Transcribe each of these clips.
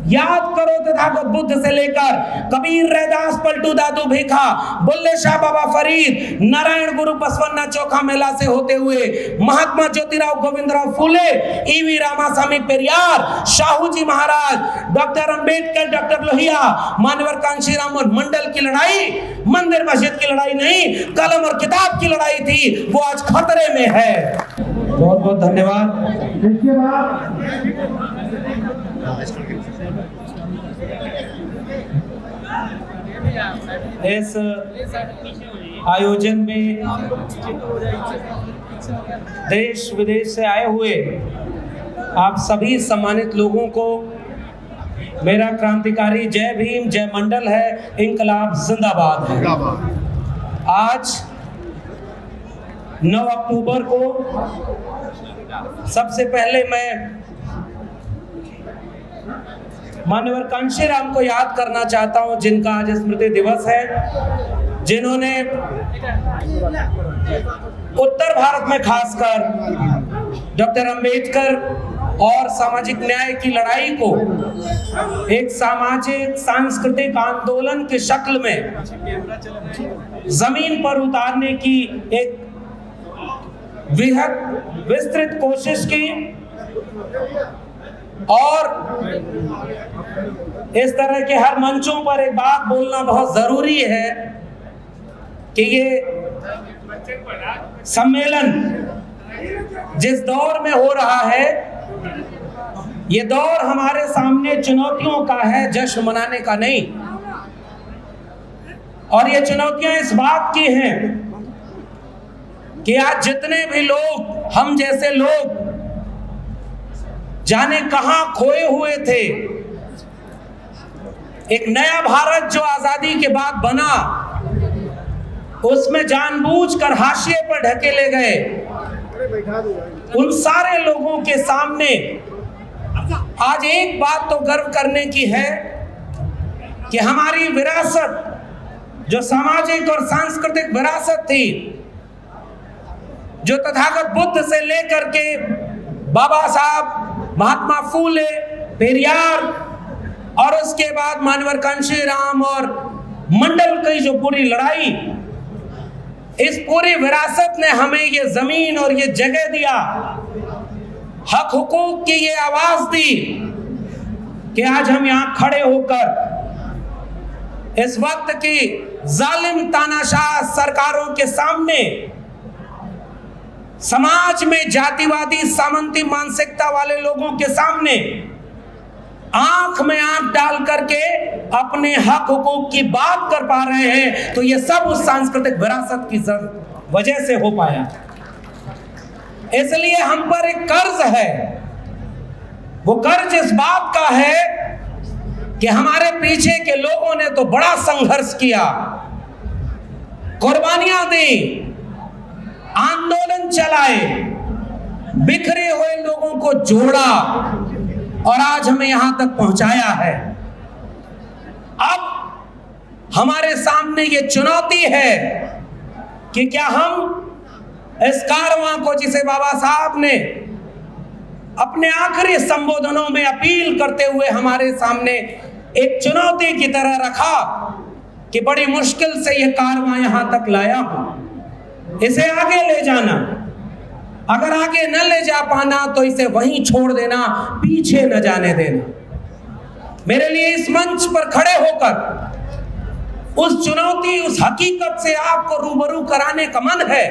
याद करो तथागत बुद्ध से लेकर कबीर, रैदास, पलटू दादू भेखा, बुल्ले शाह, बाबा फरीद, नारायण गुरु, बसवन्ना चौखा मेला से होते हुए महात्मा ज्योतिराव गोविंदराव फूले, ईवी रामासामी पेरियार, शाहू जी महाराज, डॉक्टर अंबेडकर, डॉक्टर लोहिया, मानवर कांशीराम और मंडल की लड़ाई मंदिर मस्जिद की लड़ाई नहीं, कलम और किताब की लड़ाई थी, वो आज खतरे में है। बहुत बहुत धन्यवाद। इसके बाद इस आयोजन में देश विदेश से आए हुए आप सभी सम्मानित लोगों को मेरा क्रांतिकारी जय भीम, जय मंडल है, इंकलाब जिंदाबाद है। आज 9 अक्टूबर को सबसे पहले मैं मानवर कांशीराम को याद करना चाहता हूं, जिनका आज स्मृति दिवस है, जिन्होंने उत्तर भारत में खासकर डॉक्टर अंबेडकर और सामाजिक न्याय की लड़ाई को एक सामाजिक सांस्कृतिक आंदोलन की शक्ल में जमीन पर उतारने की एक वृहद विस्तृत कोशिश की। और इस तरह के हर मंचों पर एक बात बोलना बहुत जरूरी है कि ये सम्मेलन जिस दौर में हो रहा है, ये दौर हमारे सामने चुनौतियों का है, जश्न मनाने का नहीं। और ये चुनौतियां इस बात की हैं कि आज जितने भी लोग, हम जैसे लोग जाने कहां खोए हुए थे, एक नया भारत जो आजादी के बाद बना, उसमें जानबूझकर हाशिए पर ढकेले गए, उन सारे लोगों के सामने आज एक बात तो गर्व करने की है कि हमारी विरासत, जो सामाजिक और सांस्कृतिक विरासत थी, जो तथागत बुद्ध से लेकर के बाबा साहब, महात्मा फूले, पेरियार और उसके बाद मानवर कांशीराम और मंडल की जो पूरी लड़ाई, इस पूरी विरासत ने हमें ये जमीन और ये जगह दिया, हक हुकूक की ये आवाज दी कि आज हम यहां खड़े होकर इस वक्त की जालिम तानाशाह सरकारों के सामने, समाज में जातिवादी सामंती मानसिकता वाले लोगों के सामने आंख में आंख डाल करके अपने हक हुकूक की बात कर पा रहे हैं, तो ये सब उस सांस्कृतिक विरासत की वजह से हो पाया। इसलिए हम पर एक कर्ज है। वो कर्ज इस बात का है कि हमारे पीछे के लोगों ने तो बड़ा संघर्ष किया, कुर्बानियां दी, आंदोलन चलाए, बिखरे हुए लोगों को जोड़ा और आज हमें यहां तक पहुंचाया है। अब हमारे सामने ये चुनौती है कि क्या हम इस कारवां को, जिसे बाबा साहब ने अपने आखिरी संबोधनों में अपील करते हुए हमारे सामने एक चुनौती की तरह रखा कि बड़ी मुश्किल से यह कारवां यहां तक लाया हूं, इसे आगे ले जाना, अगर आगे न ले जा पाना तो इसे वहीं छोड़ देना, पीछे न जाने देना। मेरे लिए इस मंच पर खड़े होकर उस चुनौती, उस हकीकत से आपको रूबरू कराने का मन है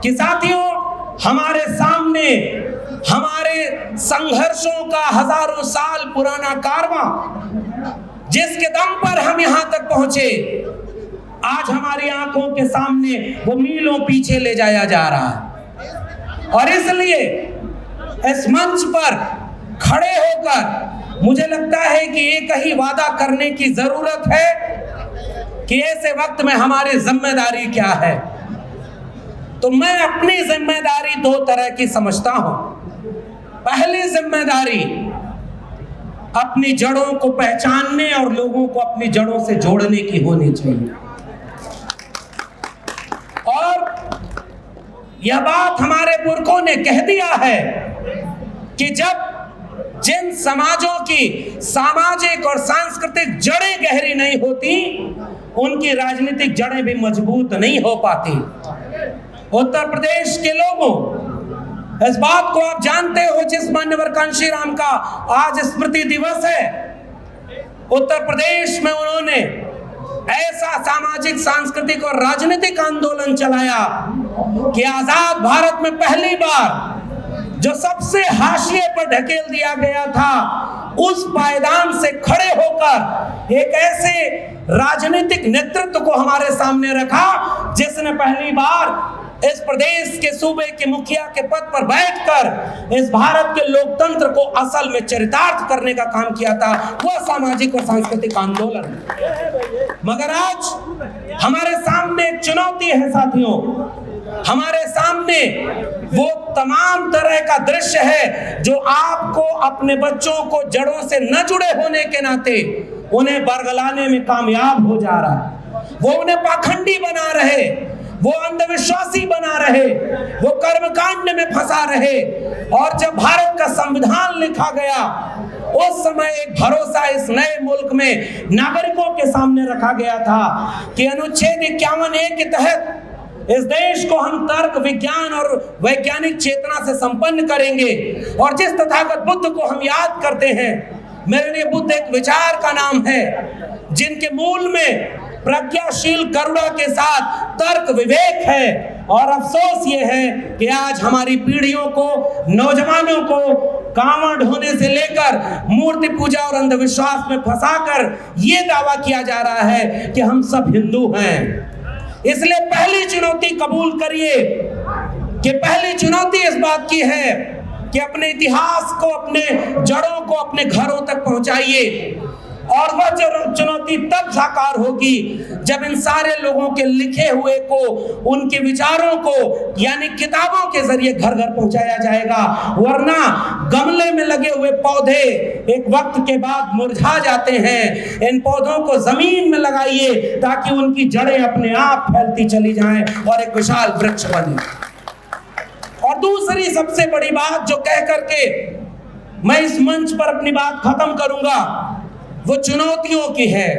कि साथियों, हमारे सामने हमारे संघर्षों का हजारों साल पुराना कारवां, जिसके दम पर हम यहां तक पहुंचे, आज हमारी आंखों के सामने वो मीलों पीछे ले जाया जा रहा है। और इसलिए इस मंच पर खड़े होकर मुझे लगता है कि एक ही वादा करने की जरूरत है कि ऐसे वक्त में हमारी जिम्मेदारी क्या है। तो मैं अपनी जिम्मेदारी 2 तरह की समझता हूं। पहली जिम्मेदारी अपनी जड़ों को पहचानने और लोगों को अपनी जड़ों से जोड़ने की होनी चाहिए। और यह बात हमारे पुरखों ने कह दिया है कि जब जिन समाजों की सामाजिक और सांस्कृतिक जड़ें गहरी नहीं होती, उनकी राजनीतिक जड़ें भी मजबूत नहीं हो पाती। उत्तर प्रदेश के लोगों, इस बात को आप जानते हो, जिस मान्यवर कांशीराम का आज स्मृति दिवस है, उत्तर प्रदेश में उन्होंने ऐसा सामाजिक, सांस्कृतिक और राजनीतिक आंदोलन चलाया कि आजाद भारत में पहली बार जो सबसे हाशिए पर ढकेल दिया गया था, उस पायदान से खड़े होकर एक ऐसे राजनीतिक नेतृत्व को हमारे सामने रखा जिसने पहली बार इस प्रदेश के सूबे के मुखिया के पद पर बैठकर इस भारत के लोकतंत्र को असल में चरितार्थ करने का काम किया था, वह सामाजिक और सांस्कृतिक आंदोलन। मगर आज हमारे सामने एक चुनौती है साथियों, हमारे सामने वो तमाम तरह का दृश्य है जो आपको अपने बच्चों को जड़ों से न जुड़े होने के नाते उन्हें बरगलाने में कामयाब हो जा रहा है। वो उन्हें पाखंडी बना रहे, वो अंधविश्वासी बना रहे, वो कर्मकांड में फंसा रहे। और जब भारत का संविधान लिखा गया, उस समय एक भरोसा इस नए मुल्क में नागरिकों के सामने रखा गया था कि अनुच्छेद 51A के तहत इस देश को हम तर्क, विज्ञान और वैज्ञानिक चेतना से संपन्न करेंगे। और जिस तथागत बुद्ध को हम याद करते हैं, मेरे लिए बुद्ध एक विचार का नाम है जिनके मूल में प्रज्ञाशील करुणा के साथ तर्क विवेक है। और अफसोस ये है कि आज हमारी पीढ़ियों को, नौजवानों को कांवड़ ढोने से लेकर मूर्ति पूजा और अंधविश्वास में फंसाकर ये दावा किया जा रहा है कि हम सब हिंदू हैं। इसलिए पहली चुनौती कबूल करिए कि पहली चुनौती इस बात की है कि अपने इतिहास को, अपने जड़ों को अपने घरों तक पहुंचाइए। और वह चुनौती तब साकार होगी जब इन सारे लोगों के लिखे हुए को, उनके विचारों को यानी किताबों के जरिए घर घर पहुंचाया जाएगा। वरना गमले में लगे हुए पौधे एक वक्त के बाद मुरझा जाते हैं। इन पौधों को जमीन में लगाइए ताकि उनकी जड़ें अपने आप फैलती चली जाएं और एक विशाल वृक्ष बने। और दूसरी सबसे बड़ी बात जो कह करके मैं इस मंच पर अपनी बात खत्म करूंगा, वो चुनौतियों की है।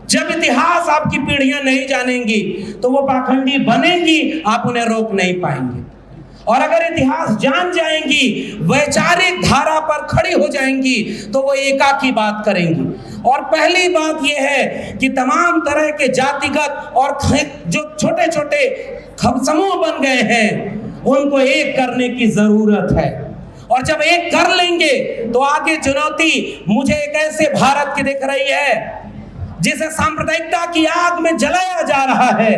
जब इतिहास आपकी पीढ़ियां नहीं जानेंगी तो वो पाखंडी बनेंगी, आप उन्हें रोक नहीं पाएंगे। और अगर इतिहास जान जाएंगी, वैचारिक धारा पर खड़ी हो जाएंगी, तो वो एकाकी बात करेंगी। और पहली बात यह है कि तमाम तरह के जातिगत और जो छोटे छोटे समूह बन गए हैं, उनको एक करने की जरूरत है। और जब एक कर लेंगे तो आगे चुनौती मुझे एक ऐसे भारत की दिख रही है जिसे सांप्रदायिकता की आग में जलाया जा रहा है।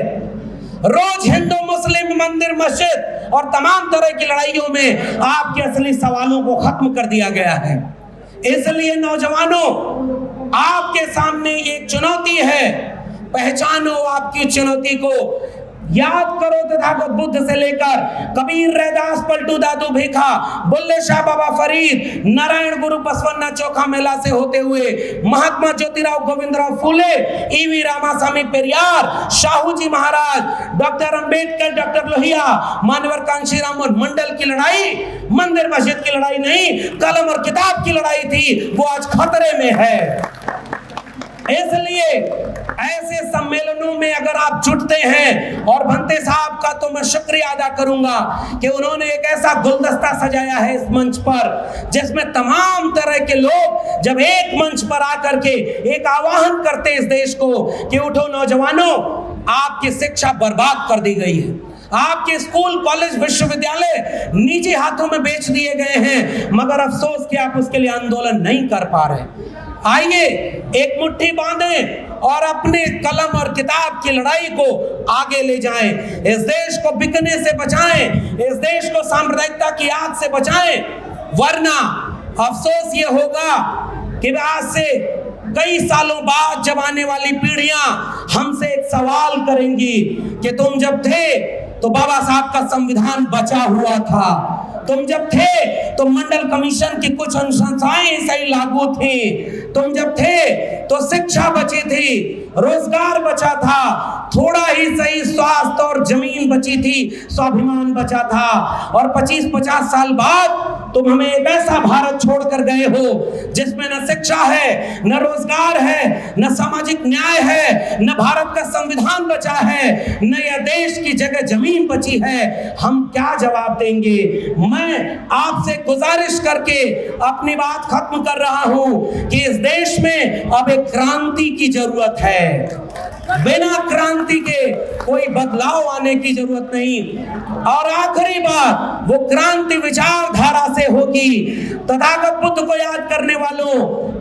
रोज हिंदू मुस्लिम, मंदिर मस्जिद और तमाम तरह की लड़ाइयों में आपके असली सवालों को खत्म कर दिया गया है। इसलिए नौजवानों, आपके सामने एक चुनौती है, पहचानो आपकी चुनौती को। याद करो तथागत बुद्ध से लेकर कबीर, रैदास, पलटू दादू भीखा, बुल्ले शाह बाबा फरीद, नारायण गुरु बसवन्ना चौखा मेला से होते हुए महात्मा ज्योतिराव गोविंदराव फूले, ईवी रामासामी पेरियार, शाहू जी महाराज, डॉक्टर अंबेडकर, डॉक्टर लोहिया, मान्यवर कांशीराम और मंडल की लड़ाई मंदिर मस्जिद की लड़ाई नहीं, कलम और किताब की लड़ाई थी, वो आज खतरे में है। इसलिए ऐसे सम्मेलनों में अगर आप जुटते हैं, और भंते साहब का तो मैं शुक्रिया अदा करूंगा कि उन्होंने एक ऐसा गुलदस्ता सजाया है इस मंच पर जिसमें तमाम तरह के लोग जब एक मंच पर आकर के एक आह्वान करते इस देश को कि उठो नौजवानों, आपकी शिक्षा बर्बाद कर दी गई है, आपके स्कूल, कॉलेज, विश्वविद्यालय निजी हाथों में बेच दिए गए हैं, मगर अफसोस कि आप उसके लिए आंदोलन नहीं कर पा रहे। आइए एक मुट्ठी बांधें और अपने कलम और किताब की लड़ाई को आगे ले जाएं। इस देश को बिकने से बचाएं, इस देश को सांप्रदायिकता की आग से बचाएं। वरना अफसोस ये होगा कि आज से कई सालों बाद जब आने वाली पीढ़ियां हमसे एक सवाल करेंगी कि तुम जब थे तो बाबा साहब का संविधान बचा हुआ था, तुम जब थे तो मंडल कमीशन की कुछ अनुशंसाएं सही लागू थी, तुम जब थे तो शिक्षा बची थी, रोजगार बचा था, थोड़ा ही सही स्वास्थ्य और जमीन बची थी, स्वाभिमान बचा था। और 25-50 साल बाद तुम हमें एक ऐसा भारत छोड़कर गए हो जिसमें न शिक्षा है, न रोजगार है, न सामाजिक न्याय है, न भारत का संविधान बचा है, न यह देश की जगह जमीन बची है। हम क्या जवाब देंगे? मैं आपसे गुजारिश करके अपनी बात खत्म कर रहा हूं कि इस देश में अब एक क्रांति की जरूरत है। बिना क्रांति के कोई बदलाव आने की जरूरत नहीं। और आखिरी बात, वो क्रांति विचारधारा से होगी। तथागत बुद्ध को याद करने वालों,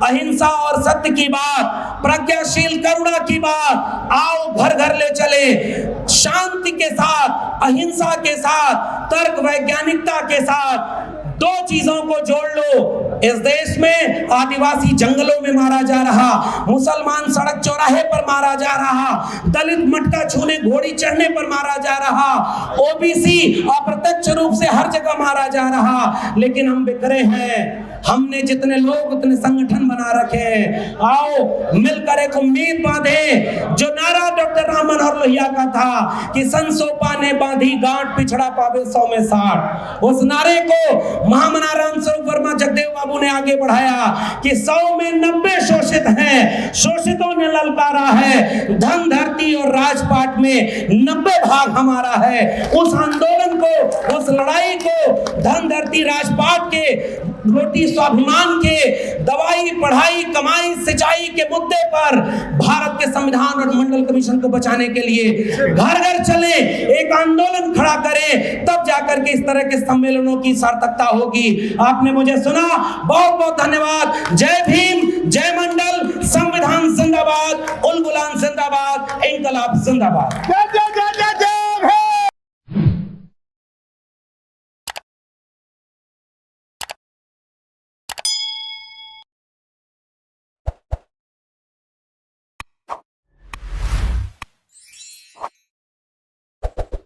अहिंसा और सत्य की बात, प्रज्ञाशील करुणा की बात, आओ घर घर ले चले, शांति के साथ, अहिंसा के साथ, तर्क वैज्ञानिकता के साथ। दो चीजों को जोड़ लो। इस देश में आदिवासी जंगलों में मारा जा रहा, मुसलमान सड़क चौराहे पर मारा जा रहा, दलित मटका छूने घोड़ी चढ़ने पर मारा जा रहा, ओबीसी अप्रत्यक्ष रूप से हर जगह मारा जा रहा। लेकिन हम बिखरे हैं। हमने जितने लोग उतने संगठन बना रखे हैं। आओ मिलकर एक उम्मीद बांधे। जो नारा डॉक्टर राम मनोहर लोहिया का था कि संसोपा ने बांधी गांठ, पिछड़ा पावे 100 में 60, उस नारे को महामना राम स्वरूप वर्मा जगदेव बाबू ने आगे बढ़ाया कि 100 में 90 शोषित हैं। शोषितों ने ललकारा है, धन धरती और राजपाट में 90 भाग हमारा है। उस आंदोलन को, उस लड़ाई को धन धरती राजपाट के, रोटी स्वाभिमान के, दवाई पढ़ाई कमाई सिंचाई के मुद्दे पर भारत के संविधान और मंडल कमीशन को बचाने के लिए घर घर चले, एक आंदोलन खड़ा करें, तब जाकर के इस तरह के सम्मेलनों की सार्थकता होगी। आपने मुझे सुना, बहुत बहुत धन्यवाद। जय भीम, जय मंडल, संविधान जिंदाबाद, उल गुलाम जिंदाबाद, इनकलाब जिंदाबाद।